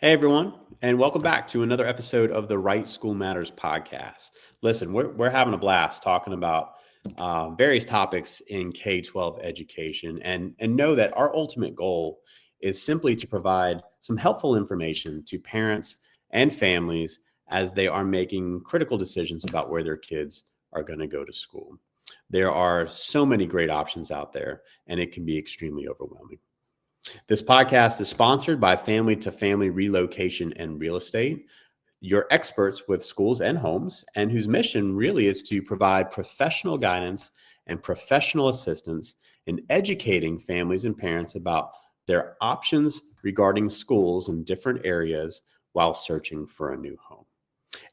Hey, everyone, and welcome back to another episode of the Right School Matters podcast. Listen, we're having a blast talking about various topics in K-12 education, and know that our ultimate goal is simply to provide some helpful information to parents and families as they are making critical decisions about where their kids are going to go to school. There are so many great options out there, and it can be extremely overwhelming. This podcast is sponsored by Family to Family Relocation and Real Estate, your experts with schools and homes, and whose mission really is to provide professional guidance and professional assistance in educating families and parents about their options regarding schools in different areas while searching for a new home.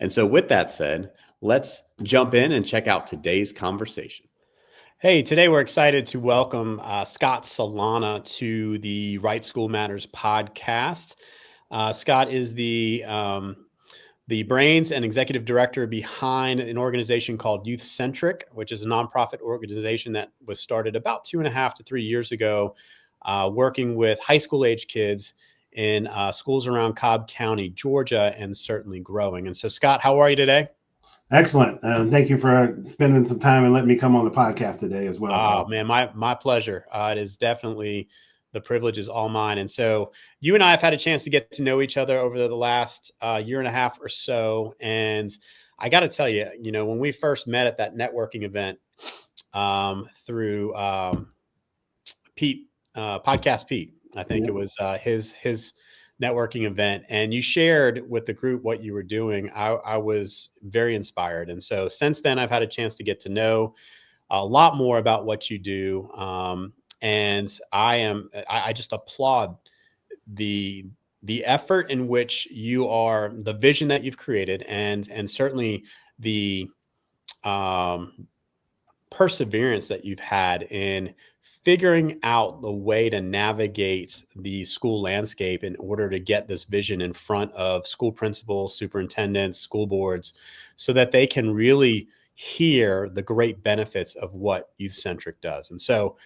And so, with that said, let's jump in and check out today's conversation. Hey, today we're excited to welcome Scott Solana to the Right School Matters podcast. Scott is the brains and executive director behind an organization called Youth Centric, which is a nonprofit organization that was started about 2.5 to 3 years ago, working with high school age kids in schools around Cobb County, Georgia, and certainly growing. And so, Scott, how are you today? Excellent. Thank you for spending some time and letting me come on the podcast today as well. Oh, man, my pleasure. It is definitely, the privilege is all mine. And so you and I have had a chance to get to know each other over the last year and a half or so. And I got to tell you, when we first met at that networking event through Pete, Podcast Pete, I think it was his networking event, and you shared with the group what you were doing, I was very inspired. And so since then, I've had a chance to get to know a lot more about what you do. And I just applaud the effort in which you are, the vision that you've created, and certainly the perseverance that you've had in figuring out the way to navigate the school landscape in order to get this vision in front of school principals, superintendents, school boards, so that they can really hear the great benefits of what Youth Centric does. And so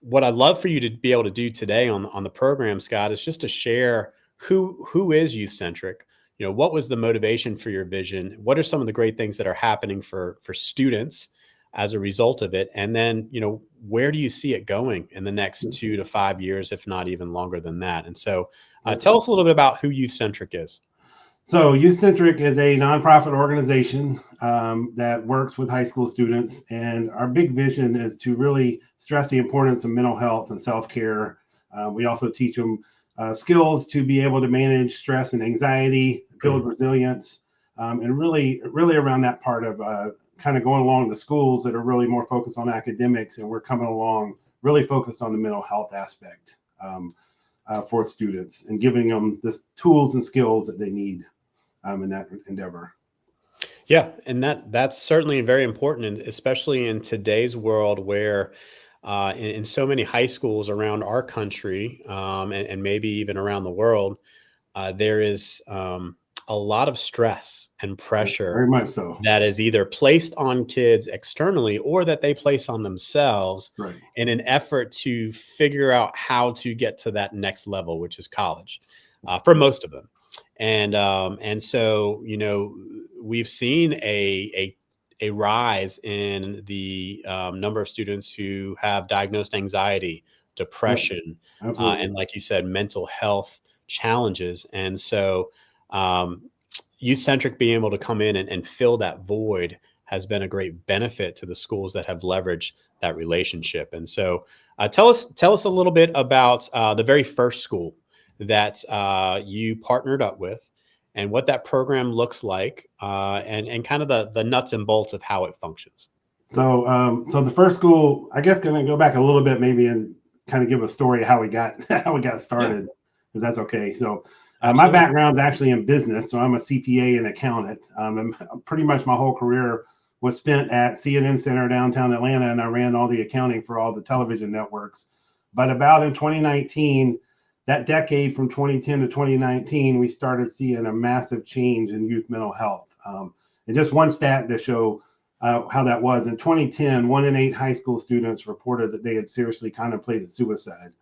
what I'd love for you to be able to do today on the program, Scott, is just to share who is Youth Centric. What was the motivation for your vision? What are some of the great things that are happening for students as a result of it? And then, where do you see it going in the next 2 to 5 years, if not even longer than that? And so tell us a little bit about who Youth Centric is. So Youth Centric is a nonprofit organization that works with high school students. And our big vision is to really stress the importance of mental health and self-care. We also teach them skills to be able to manage stress and anxiety, build resilience, and really around that part of kind of going along the schools that are really more focused on academics, and we're coming along really focused on the mental health aspect for students and giving them the tools and skills that they need in that endeavor. Yeah, and that's certainly very important, and especially in today's world where in so many high schools around our country and maybe even around the world, there is a lot of stress and pressure, very much so, that is either placed on kids externally or that they place on themselves in an effort to figure out how to get to that next level, which is college, for most of them. And so, we've seen a rise in the number of students who have diagnosed anxiety, depression, and, like you said, mental health challenges. And so Youth Centric being able to come in and fill that void has been a great benefit to the schools that have leveraged that relationship. And so tell us a little bit about the very first school that you partnered up with, and what that program looks like, and kind of the nuts and bolts of how it functions. So the first school, I guess, going to go back a little bit maybe and kind of give a story of how we got started, if that's okay. So my background's actually in business, so I'm a CPA and accountant. And pretty much my whole career was spent at CNN Center downtown Atlanta, and I ran all the accounting for all the television networks. But about in 2019, that decade from 2010 to 2019, we started seeing a massive change in youth mental health. And just one stat to show how that was. In 2010, 1 in 8 high school students reported that they had seriously contemplated suicide.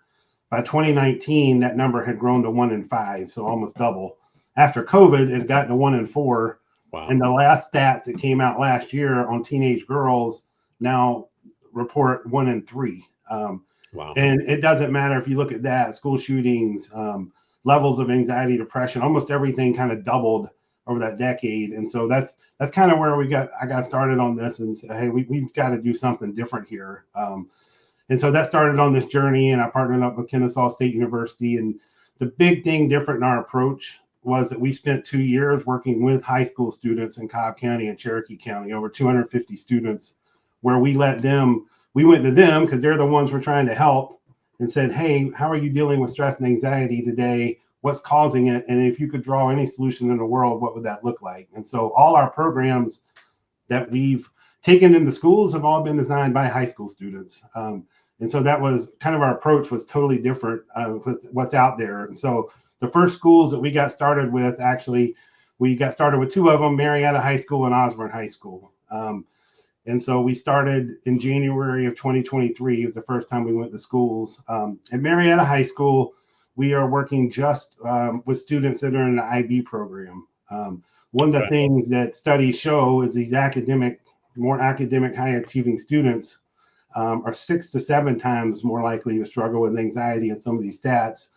By 2019, that number had grown to 1 in 5, so almost double. After COVID, it had gotten to 1 in 4. Wow. And the last stats that came out last year on teenage girls now report 1 in 3. Wow. And it doesn't matter if you look at that, school shootings, levels of anxiety, depression, almost everything kind of doubled over that decade. And so that's kind of where I got started on this and said, hey, we've got to do something different here. And so that started on this journey, and I partnered up with Kennesaw State University. And the big thing different in our approach was that we spent 2 years working with high school students in Cobb County and Cherokee County, over 250 students, where we went to them because they're the ones we're trying to help, and said, hey, how are you dealing with stress and anxiety today? What's causing it? And if you could draw any solution in the world, what would that look like? And so all our programs that we've taken into schools have all been designed by high school students. And so that was kind of our approach was totally different with what's out there. And so the first schools that we got started with, actually, we got started with 2 of them, Marietta High School and Osborne High School. And so we started in January of 2023. It was the first time we went to schools. At Marietta High School, we are working just with students that are in the IB program. One of the things that studies show is these more academic, high-achieving students are 6 to 7 times more likely to struggle with anxiety in some of these stats.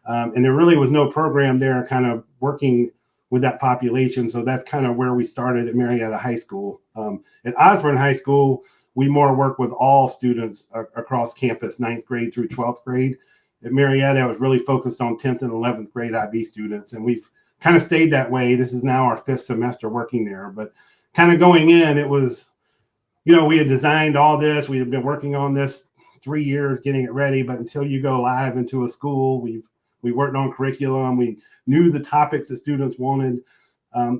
And there really was no program there kind of working with that population. So that's kind of where we started at Marietta High School. At Osborne High School, we more work with all students across campus, 9th grade through 12th grade. At Marietta, it was really focused on 10th and 11th grade IB students. And we've kind of stayed that way. This is now our 5th semester working there. But kind of going in, it was, we had designed all this. We had been working on this 3 years, getting it ready. But until you go live into a school, we worked on curriculum. We knew the topics that students wanted.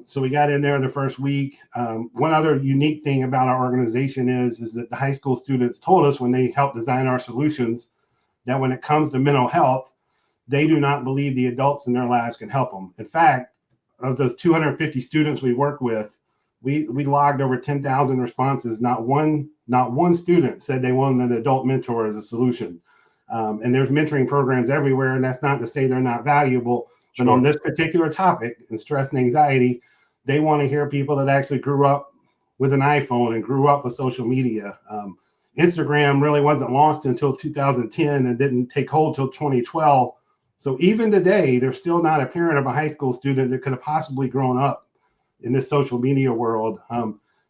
So we got in there the first week. One other unique thing about our organization is that the high school students told us when they helped design our solutions that when it comes to mental health, they do not believe the adults in their lives can help them. In fact, of those 250 students we work with, we logged over 10,000 responses. Not one student said they wanted an adult mentor as a solution. And there's mentoring programs everywhere, and that's not to say they're not valuable. But on this particular topic, in stress and anxiety, they want to hear people that actually grew up with an iPhone and grew up with social media. Instagram really wasn't launched until 2010 and didn't take hold till 2012. So even today, there's still not a parent of a high school student that could have possibly grown up in this social media world.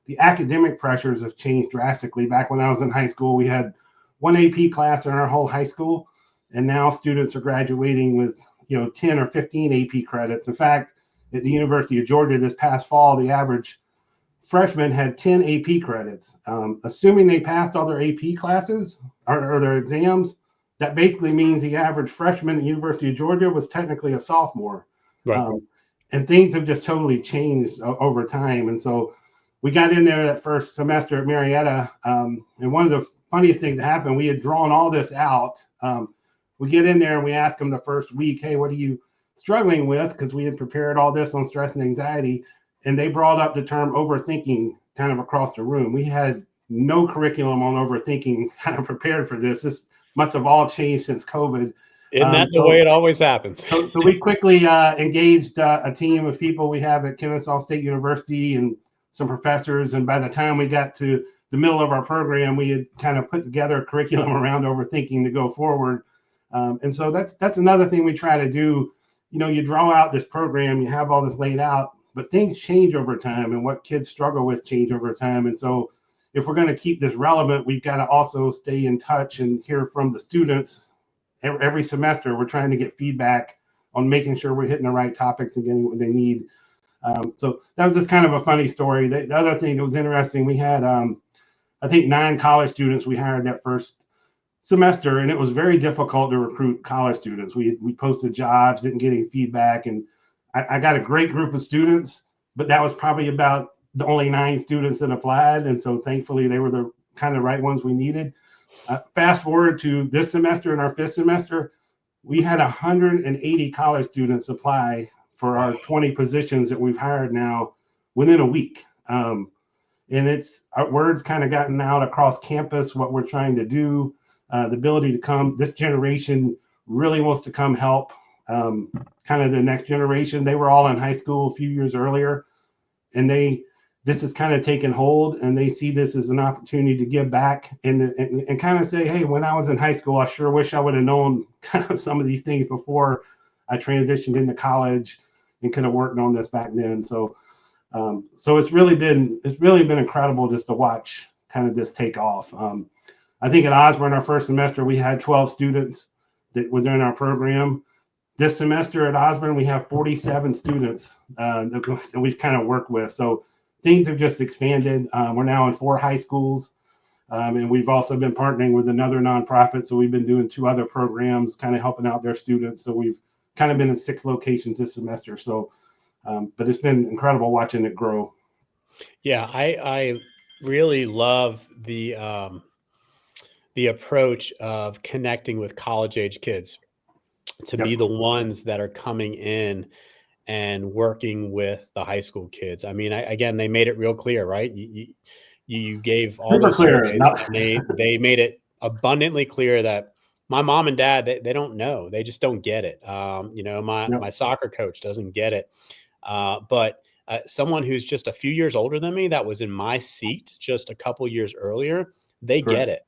The academic pressures have changed drastically. Back when I was in high school, we had 1 AP class in our whole high school, and now students are graduating with 10 or 15 AP credits. In fact, at the University of Georgia this past fall, the average freshman had 10 AP credits. Assuming they passed all their AP classes or their exams, that basically means the average freshman at the University of Georgia was technically a sophomore. Right. And things have just totally changed over time. And so we got in there that first semester at Marietta. And one of the funniest things that happened, we had drawn all this out. We get in there and we ask them the first week, hey, what are you struggling with? Because we had prepared all this on stress and anxiety. And they brought up the term overthinking kind of across the room. We had no curriculum on overthinking kind of prepared for this. This must have all changed since COVID. Isn't that the way it always happens? So we quickly engaged a team of people we have at Kennesaw State University and some professors. And by the time we got to the middle of our program, we had kind of put together a curriculum around overthinking to go forward. And so that's another thing we try to do. You draw out this program, you have all this laid out, but things change over time, and what kids struggle with change over time. And so if we're going to keep this relevant, we've got to also stay in touch and hear from the students. Every semester, we're trying to get feedback on making sure we're hitting the right topics and getting what they need. So that was just kind of a funny story. The other thing that was interesting, we had, I think, 9 college students we hired that first semester, and it was very difficult to recruit college students. We posted jobs, didn't get any feedback, and I got a great group of students, but that was probably about the only 9 students that applied, and so thankfully they were the kind of right ones we needed. Fast forward to this semester, in our 5th semester, we had 180 college students apply for our 20 positions that we've hired now within a week. And it's our words kind of gotten out across campus, what we're trying to do, the ability to come. This generation really wants to come help kind of the next generation. They were all in high school a few years earlier, and this has kind of taken hold, and they see this as an opportunity to give back and kind of say, hey, when I was in high school, I sure wish I would have known kind of some of these things before I transitioned into college and could have worked on this back then. So it's really been incredible just to watch kind of this take off. I think at Osborne, our first semester, we had 12 students that was in our program. This semester at Osborne, we have 47 students that we've kind of worked with. So things have just expanded. We're now in 4 high schools, and we've also been partnering with another nonprofit. So we've been doing 2 other programs, kind of helping out their students. So we've kind of been in 6 locations this semester. So, but it's been incredible watching it grow. Yeah, I really love the approach of connecting with college age kids to be the ones that are coming in and working with the high school kids. I mean, again, they made it real clear, right? You gave all those surveys, and they made it abundantly clear that my mom and dad, they don't know. They just don't get it. My soccer coach doesn't get it. But someone who's just a few years older than me, that was in my seat just a couple years earlier, they get it.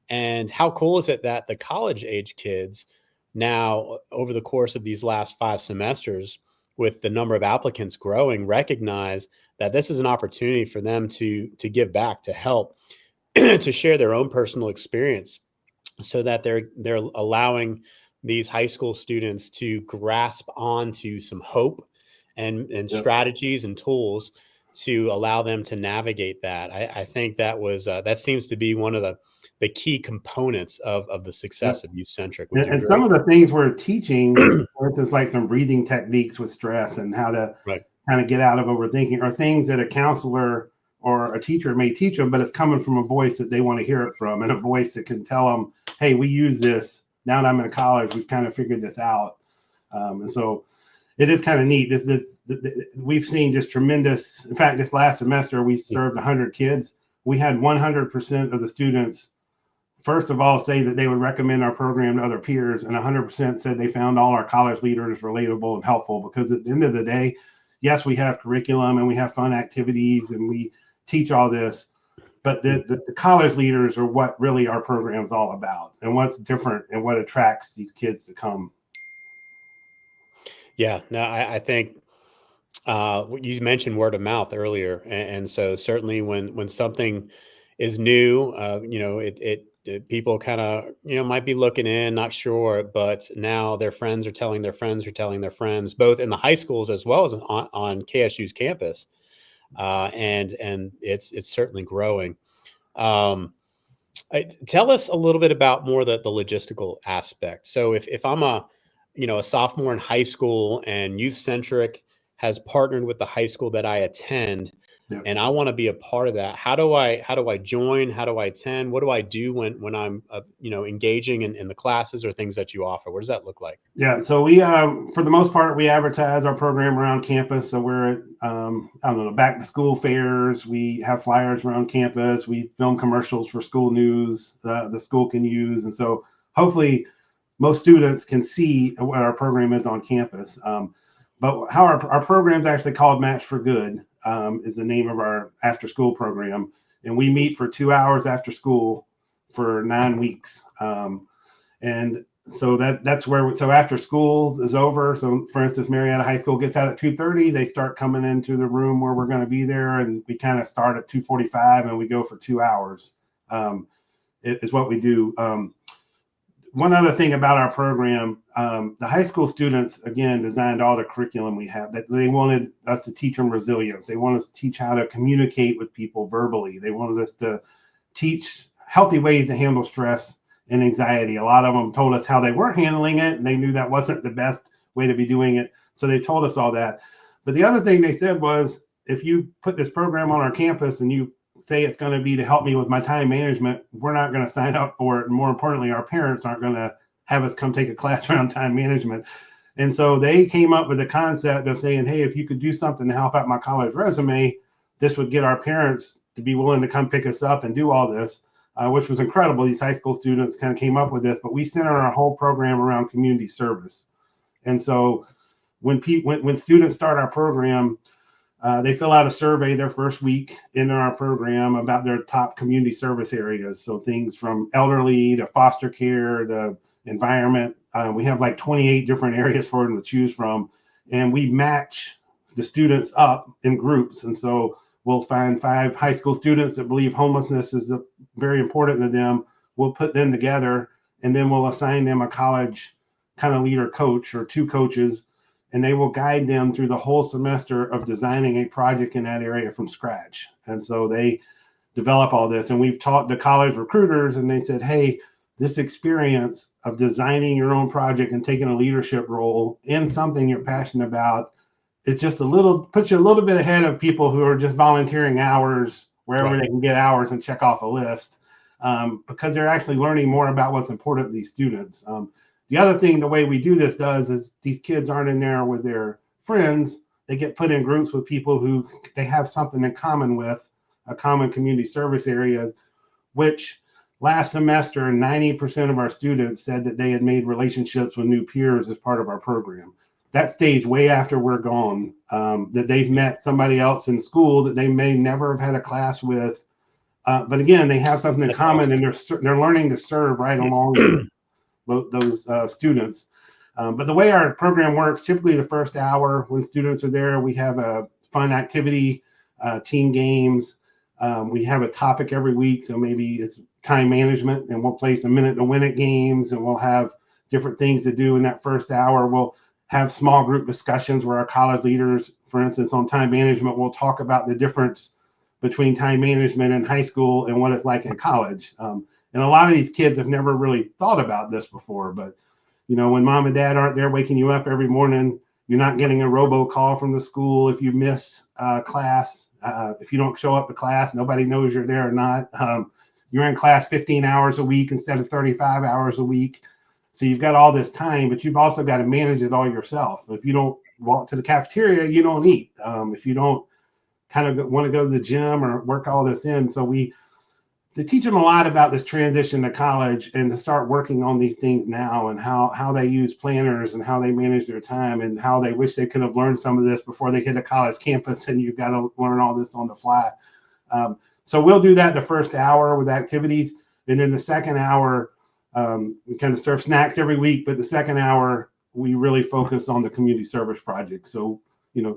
And how cool is it that the college age kids now, over the course of these last 5 semesters, with the number of applicants growing, recognize that this is an opportunity for them to give back, to help, to share their own personal experience, so that they're allowing these high school students to grasp onto some hope and strategies and tools to allow them to navigate that. I think that seems to be one of the key components of the success of Youth Centric. And some of the things we're teaching, for instance, like some breathing techniques with stress and how to kind of get out of overthinking, are things that a counselor or a teacher may teach them, but it's coming from a voice that they want to hear it from, and a voice that can tell them, hey, we use this. Now that I'm in college, we've kind of figured this out. And so it is kind of neat. We've seen just tremendous. In fact, this last semester, we served 100 kids. We had 100% of the students, first of all, say that they would recommend our program to other peers, and 100% said they found all our college leaders relatable and helpful, because at the end of the day, yes, we have curriculum and we have fun activities and we teach all this, but the college leaders are what really our program's all about, and what's different and what attracts these kids to come. Yeah, no, I think you mentioned word of mouth earlier, and so certainly when something is new, people kind of might be looking in, not sure, but now their friends are telling their friends, both in the high schools as well as on KSU's campus, and it's certainly growing. Tell us a little bit about more the logistical aspect. So if I'm a sophomore in high school, and Youth Centric has partnered with the high school that I attend, and I want to be a part of that, how do I join? How do I attend? What do I do when I'm engaging in the classes or things that you offer? What does that look like? Yeah, so we for the most part, we advertise our program around campus. So we're at back to school fairs. We have flyers around campus. We film commercials for school news the school can use, and so hopefully most students can see what our program is on campus. But how our program is actually called Match for Good, is the name of our after school program. And we meet for 2 hours after school for 9 weeks. And so that's where, so after school is over. So for instance, Marietta High School gets out at 2:30. They start coming into the room where we're going to be there. And we kind of start at 2:45 and we go for 2 hours, is what we do. One other thing about our program, the high school students, again, designed all the curriculum we have. That they wanted us to teach them resilience. They wanted us to teach how to communicate with people verbally. They wanted us to teach healthy ways to handle stress and anxiety. A lot of them told us how they were handling it, and they knew that wasn't the best way to be doing it. So they told us all that. But the other thing they said was, if you put this program on our campus and you say it's going to be to help me with my time management, we're not going to sign up for it. And more importantly, our parents aren't going to have us come take a class around time management. And so they came up with the concept of saying, hey, if you could do something to help out my college resume, this would get our parents to be willing to come pick us up and do all this. which was incredible. These high school students kind of came up with this, but we center our whole program around community service. And so when students start our program, they fill out a survey their first week in our program about their top community service areas. So things from elderly to foster care to environment. We have like 28 different areas for them to choose from. And we match the students up in groups. And so we'll find 5 high school students that believe homelessness is very important to them. We'll put them together, and then we'll assign them a college kind of leader coach or 2 coaches, and they will guide them through the whole semester of designing a project in that area from scratch. And so they develop all this. And we've talked to college recruiters, and they said, hey, this experience of designing your own project and taking a leadership role in something you're passionate about, it's just puts you a little bit ahead of people who are just volunteering hours wherever they can get hours and check off a list, because they're actually learning more about what's important to these students. The other thing, the way we do this is these kids aren't in there with their friends. They get put in groups with people who they have something in common with, a common community service area, which last semester, 90% of our students said that they had made relationships with new peers as part of our program. That stage way after we're gone, that they've met somebody else in school that they may never have had a class with. But again, they have something in common, and they're learning to serve right along with those students. But the way our program works, typically the first hour when students are there, we have a fun activity, team games. We have a topic every week. So maybe it's time management, and we'll play some minute to win it games, and we'll have different things to do in that first hour. We'll have small group discussions where our college leaders, for instance, on time management, will talk about the difference between time management in high school and what it's like in college. And a lot of these kids have never really thought about this before, but when mom and dad aren't there waking you up every morning, you're not getting a robocall from the school if you miss class. If you don't show up to class, nobody knows you're there or not. You're in class 15 hours a week instead of 35 hours a week. So you've got all this time, but you've also got to manage it all yourself. If you don't walk to the cafeteria, you don't eat. If you don't kind of want to go to the gym or work all this in. So they teach them a lot about this transition to college and to start working on these things now, and how they use planners and how they manage their time, and how they wish they could have learned some of this before they hit a college campus, and you've got to learn all this on the fly. So we'll do that the first hour with activities. And then the second hour, we kind of serve snacks every week, but the second hour, we really focus on the community service project. So,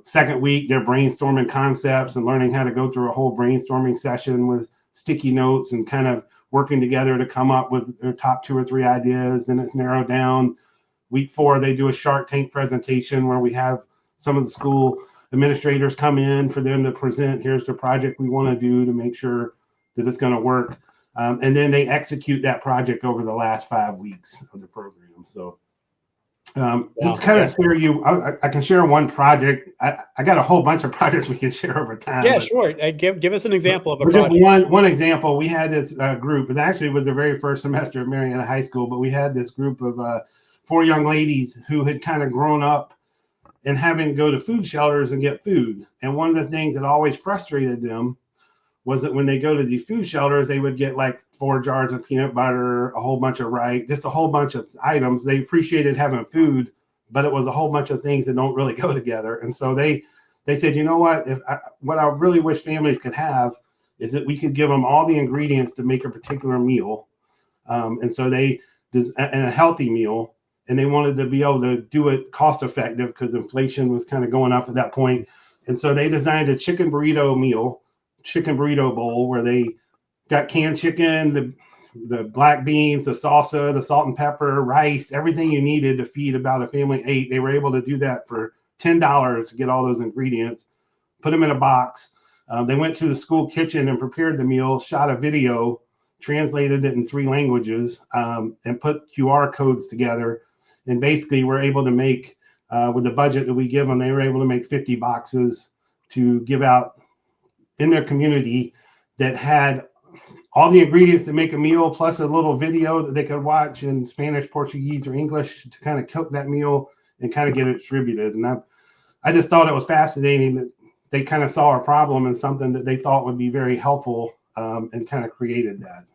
second week, they're brainstorming concepts and learning how to go through a whole brainstorming session with sticky notes and kind of working together to come up with their top 2 or 3 ideas. Then it's narrowed down. Week 4, they do a Shark Tank presentation where we have some of the school administrators come in for them to present, here's the project we want to do to make sure that it's going to work. And then they execute that project over the last 5 weeks of the program. So just to kind of share I can share one project. I got a whole bunch of projects we can share over time. Yeah, sure. Give us an example of a project. Just one example. We had this group. It actually was the very first semester at Marietta High School, but we had this group of 4 young ladies who had kind of grown up and having to go to food shelters and get food. And one of the things that always frustrated them was that when they go to these food shelters, they would get like 4 jars of peanut butter, a whole bunch of rice, just a whole bunch of items. They appreciated having food, but it was a whole bunch of things that don't really go together. And so they said, you know what, what I really wish families could have is that we could give them all the ingredients to make a particular meal. And so and a healthy meal. And they wanted to be able to do it cost effective because inflation was kind of going up at that point. And so they designed a chicken burrito bowl where they got canned chicken, the black beans, the salsa, the salt and pepper, rice, everything you needed to feed about a family 8. They were able to do that for $10 to get all those ingredients, put them in a box. They went to the school kitchen and prepared the meal, shot a video, translated it in 3 languages, and put QR codes together. And basically we're able to make, with the budget that we give them, they were able to make 50 boxes to give out in their community that had all the ingredients to make a meal, plus a little video that they could watch in Spanish, Portuguese, or English to kind of cook that meal and kind of get it distributed. And I just thought it was fascinating that they kind of saw a problem and something that they thought would be very helpful, and kind of created that.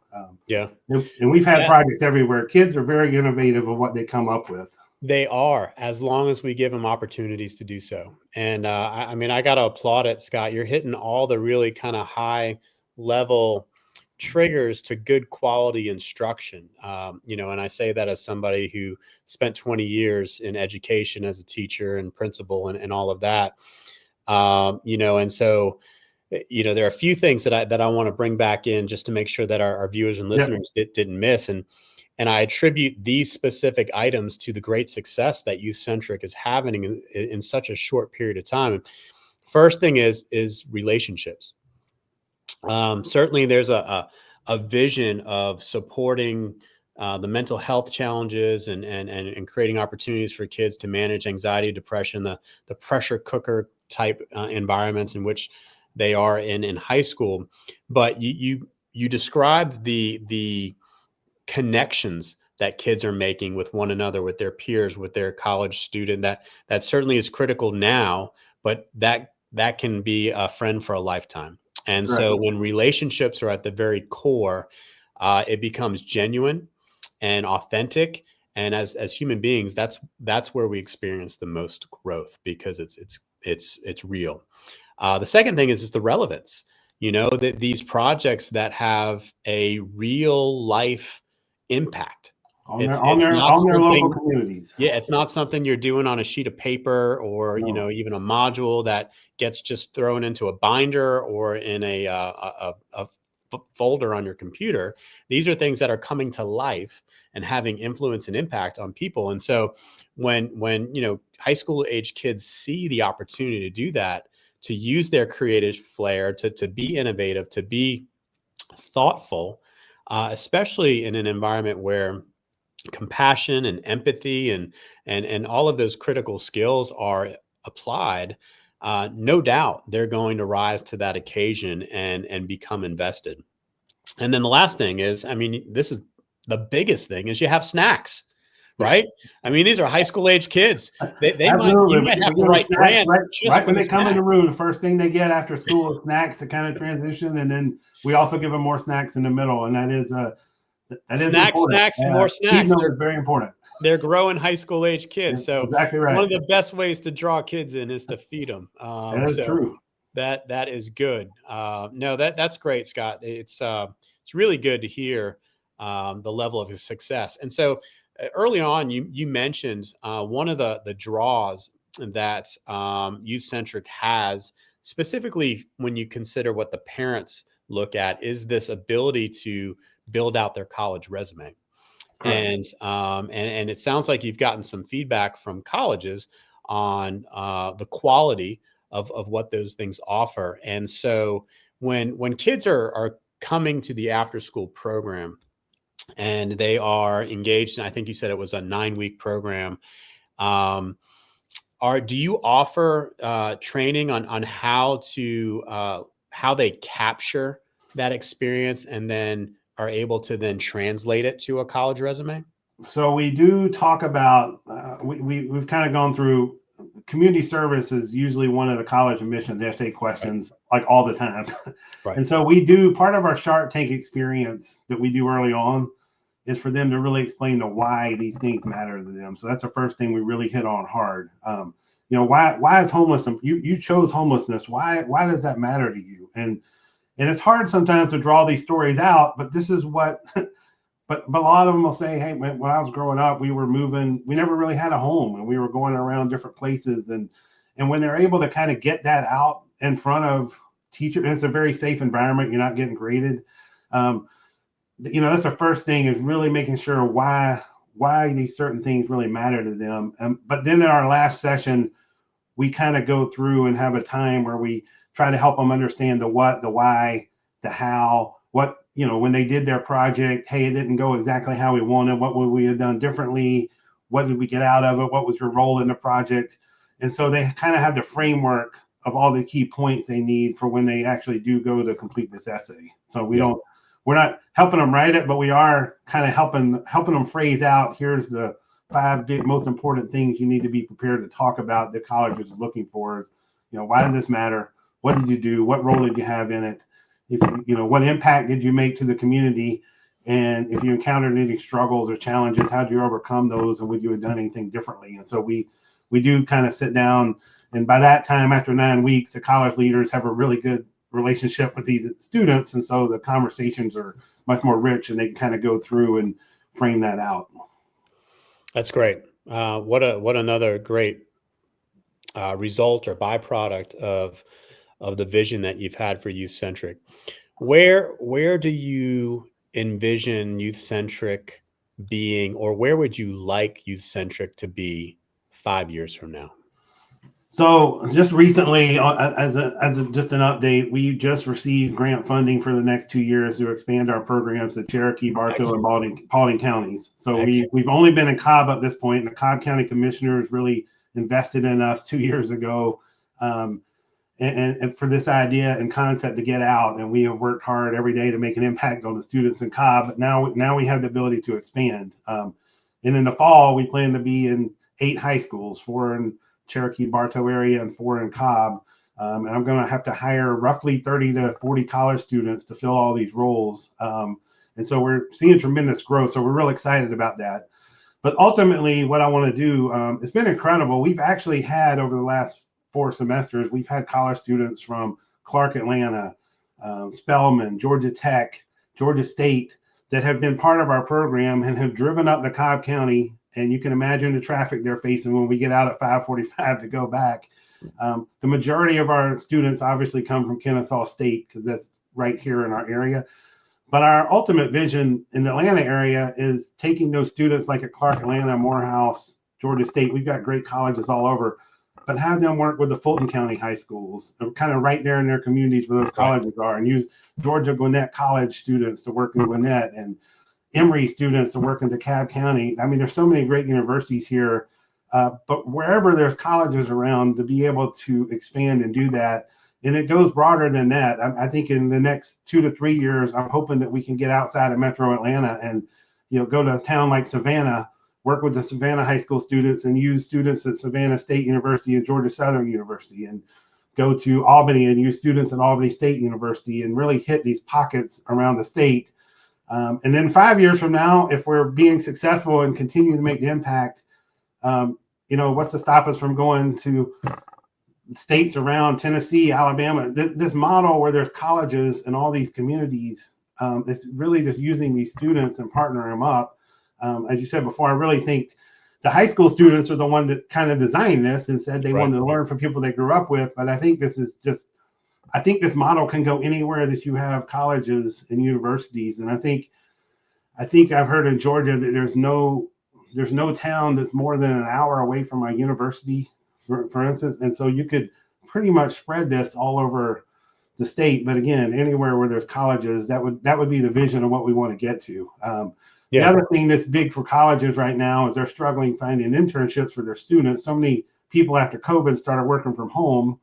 Yeah. And we've had projects everywhere. Kids are very innovative of what they come up with. They are, as long as we give them opportunities to do so. And I mean, I got to applaud it, Scott. You're hitting all the really kind of high level triggers to good quality instruction. And I say that as somebody who spent 20 years in education as a teacher and principal and all of that. And so, there are a few things that I want to bring back in just to make sure that our viewers and listeners didn't miss. And I attribute these specific items to the great success that Youth Centric is having in such a short period of time. First thing is relationships. Certainly, there's a vision of supporting the mental health challenges and creating opportunities for kids to manage anxiety, depression, the pressure cooker type environments in which they are in high school. But you described the connections that kids are making with one another, with their peers, with their college student. That certainly is critical now, but that can be a friend for a lifetime. And so when relationships are at the very core, it becomes genuine and authentic. And as human beings, that's where we experience the most growth, because it's real. The second thing is just the relevance. That these projects that have a real life impact on their local communities. Yeah, it's not something you're doing on a sheet of paper or even a module that gets just thrown into a binder or in a folder on your computer. These are things that are coming to life and having influence and impact on people. And so when high school age kids see the opportunity to do that, to use their creative flair, to be innovative, to be thoughtful, especially in an environment where compassion and empathy and all of those critical skills are applied, no doubt they're going to rise to that occasion and become invested. And then the last thing is, I mean, this is the biggest thing, is you have snacks. Right? I mean, these are high school age kids. You might have to write grants right when they come in the room. The first thing they get after school is snacks to kind of transition, and then we also give them more snacks in the middle, and that is snacks, and more snacks. They're very important. They're growing high school age kids. So exactly right. One of the best ways to draw kids in is to feed them. That is true. That is good. No, that's great, Scott. It's really good to hear the level of his success. And so early on, you mentioned one of the draws that Youth Centric has, specifically when you consider what the parents look at, is this ability to build out their college resume. Correct. And it sounds like you've gotten some feedback from colleges on the quality of what those things offer. And so when kids are coming to the after school program, and they are engaged, and I think you said it was a 9-week program. Do you offer training on how they capture that experience and then are able to then translate it to a college resume? So we do talk about we've kind of gone through community service is usually one of the college admissions. They have to take questions like all the time. Right. And so we do part of our Shark Tank experience that we do early on is for them to really explain the why these things matter to them. So that's the first thing we really hit on hard. Why is homelessness? You chose homelessness. Why does that matter to you? And it's hard sometimes to draw these stories out, but this is what. But a lot of them will say, hey, when I was growing up, we were moving. We never really had a home, and we were going around different places. And when they're able to kind of get that out in front of teachers, it's a very safe environment. You're not getting graded. That's the first thing, is really making sure why these certain things really matter to them. But then in our last session, we kind of go through and have a time where we try to help them understand the what, the why, the how, what. When they did their project, hey, it didn't go exactly how we wanted. What would we have done differently? What did we get out of it? What was your role in the project? And so they kind of have the framework of all the key points they need for when they actually do go to complete this essay. So we're not helping them write it, but we are kind of helping them phrase out, here's the 5 most important things you need to be prepared to talk about that college is looking for. Is, why did this matter? What did you do? What role did you have in it? What impact did you make to the community? And if you encountered any struggles or challenges, how did you overcome those, and would you have done anything differently? And so we do kind of sit down, and by that time, after 9 weeks, the college leaders have a really good relationship with these students, and so the conversations are much more rich, and they can kind of go through and frame that out. That's great. What another great result or byproduct of the vision that you've had for Youth Centric. Where do you envision Youth Centric being, or where would you like Youth Centric to be 5 years from now? So just recently, just an update, we just received grant funding for the next 2 years to expand our programs to Cherokee, Bartow, and Paulding counties. So we've only been in Cobb at this point, and the Cobb County Commissioners really invested in us 2 years ago, and for this idea and concept to get out. And we have worked hard every day to make an impact on the students in Cobb. But now we have the ability to expand. And in the fall, we plan to be in 8 high schools, 4 in Cherokee, Bartow area, and 4 in Cobb. And I'm going to have to hire roughly 30 to 40 college students to fill all these roles. And so we're seeing tremendous growth. So we're real excited about that. But ultimately, what I want to do, it's been incredible. We've actually had, over the last 4 semesters, we've had college students from Clark Atlanta, Spelman, Georgia Tech, Georgia State that have been part of our program and have driven up to Cobb County. And you can imagine the traffic they're facing when we get out at 5:45 to go back. The majority of our students obviously come from Kennesaw State because that's right here in our area. But our ultimate vision in the Atlanta area is taking those students like at Clark Atlanta, Morehouse, Georgia State. We've got great colleges all over, but have them work with the Fulton County high schools, kind of right there in their communities where those colleges are, and use Georgia Gwinnett College students to work in Gwinnett, and Emory students to work in DeKalb County. I mean, there's so many great universities here, but wherever there's colleges around, to be able to expand and do that. And it goes broader than that. I think in the next 2 to 3 years, I'm hoping that we can get outside of Metro Atlanta and, go to a town like Savannah, work with the Savannah high school students, and use students at Savannah State University and Georgia Southern University, and go to Albany and use students at Albany State University, and really hit these pockets around the state. And then 5 years from now, if we're being successful and continue to make the impact, what's to stop us from going to states around Tennessee, Alabama? This model where there's colleges in all these communities, it's really just using these students and partnering them up. As you said before, I really think the high school students are the one that kind of designed this and said they wanted to learn from people they grew up with. But I think this model can go anywhere that you have colleges and universities. And I think I've heard in Georgia that there's no town that's more than an hour away from a university, for instance. And so you could pretty much spread this all over the state. But again, anywhere where there's colleges, that would be the vision of what we want to get to. The other thing that's big for colleges right now is they're struggling finding internships for their students. So many people after COVID started working from home,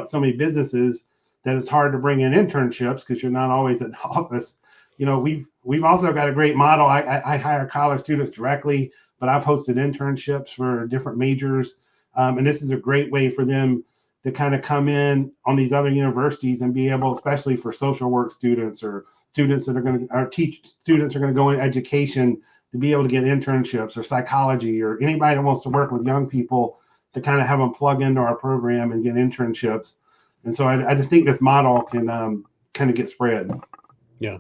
so many businesses, that it's hard to bring in internships because you're not always at the office. We've also got a great model. I hire college students directly, but I've hosted internships for different majors. And this is a great way for them to kind of come in on these other universities and be able, especially for social work students or students that are going to go in education, to be able to get internships, or psychology, or anybody that wants to work with young people, to kind of have them plug into our program and get internships. And so I just think this model can kind of get spread. Yeah,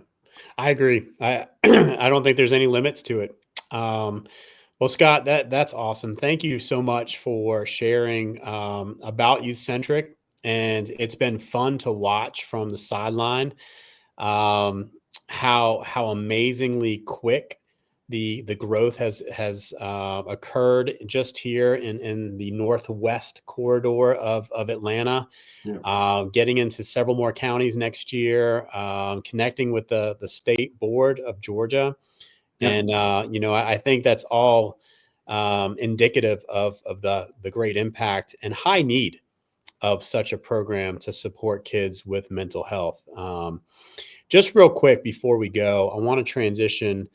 I agree. I don't think there's any limits to it. Well, Scott, that's awesome. Thank you so much for sharing about Youth Centric, and it's been fun to watch from the sideline how amazingly quick the growth has occurred just here in the northwest corridor of Atlanta. Getting into several more counties next year, connecting with the state board of Georgia. And, I think that's all indicative of the great impact and high need of such a program to support kids with mental health. Just real quick before we go, I want to transition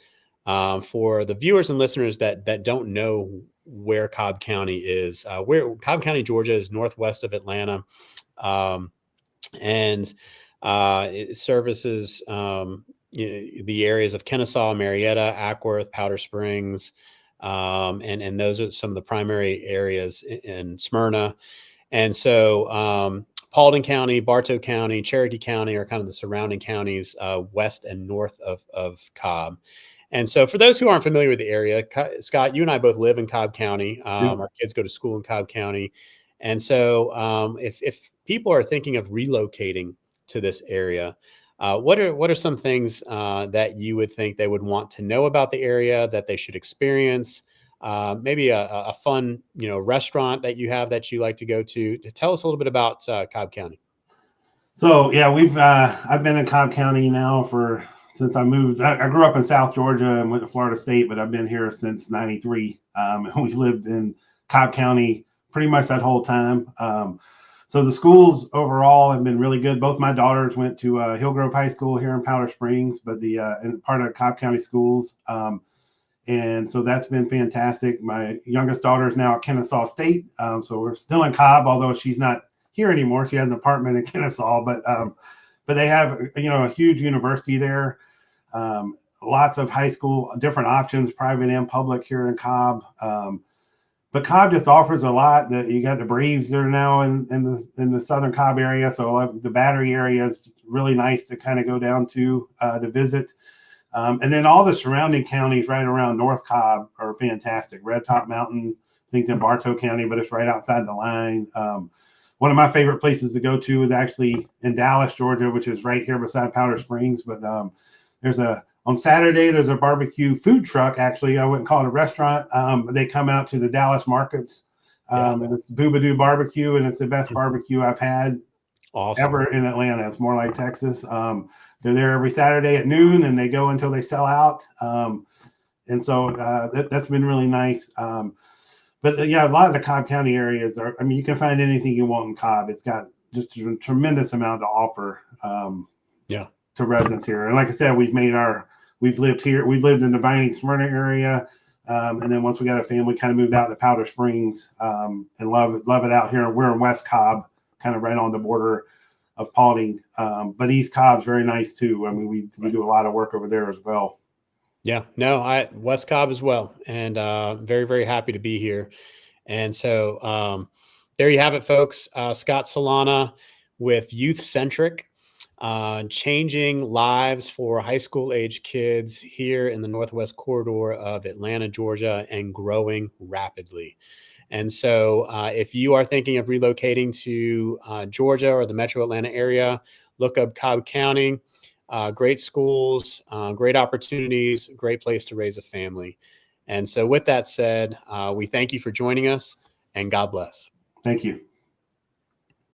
for the viewers and listeners that don't know where Cobb County is. Where Cobb County, Georgia, is northwest of Atlanta, and it services the areas of Kennesaw, Marietta, Ackworth, Powder Springs, and those are some of the primary areas in Smyrna. And so Paulding County, Bartow County, Cherokee County are kind of the surrounding counties west and north of Cobb. And so for those who aren't familiar with the area, Scott, you and I both live in Cobb County. Our kids go to school in Cobb County. And so if people are thinking of relocating to this area, what are some things that you would think they would want to know about the area, that they should experience? Maybe a fun, restaurant that you have that you like to go to. Tell us a little bit about Cobb County. So yeah, I've been in Cobb County now since I moved. I grew up in South Georgia and went to Florida State, but I've been here since '93. We lived in Cobb County pretty much that whole time. So the schools overall have been really good. Both my daughters went to Hillgrove High School here in Powder Springs, but in part of Cobb County schools. And so that's been fantastic. My youngest daughter is now at Kennesaw State. So we're still in Cobb, although she's not here anymore. She has an apartment in Kennesaw, but they have, a huge university there. Lots of high school, different options, private and public here in Cobb. But Cobb just offers a lot. That you got the Braves that are now in the southern Cobb area. So the Battery area is really nice to kind of go down to visit. And then all the surrounding counties right around North Cobb are fantastic. Red Top Mountain, things in Bartow County, but it's right outside the line. One of my favorite places to go to is actually in Dallas, Georgia, which is right here beside Powder Springs. But on Saturday, there's a barbecue food truck. Actually, I wouldn't call it a restaurant. They come out to the Dallas markets. And it's Boobadoo Barbecue, and it's the best barbecue I've had ever in Atlanta. It's more like Texas. They're there every Saturday at noon, and they go until they sell out. And so that's been really nice. But yeah, a lot of the Cobb County areas you can find anything you want in Cobb. It's got just a tremendous amount to offer to residents here. And like I said, we've lived here. We've lived in the Vining, Smyrna area. And then once we got a family, kind of moved out to Powder Springs and love it out here. We're in West Cobb, kind of right on the border of Paulding. But East Cobb's very nice too. I mean, we do a lot of work over there as well. Yeah, no, West Cobb as well. And very, very happy to be here. And so there you have it, folks. Scott Solana with Youth Centric, changing lives for high school age kids here in the Northwest corridor of Atlanta, Georgia, and growing rapidly. And so if you are thinking of relocating to Georgia or the metro Atlanta area, look up Cobb County. Great schools, great opportunities, great place to raise a family. And so with that said, we thank you for joining us, and God bless. Thank you.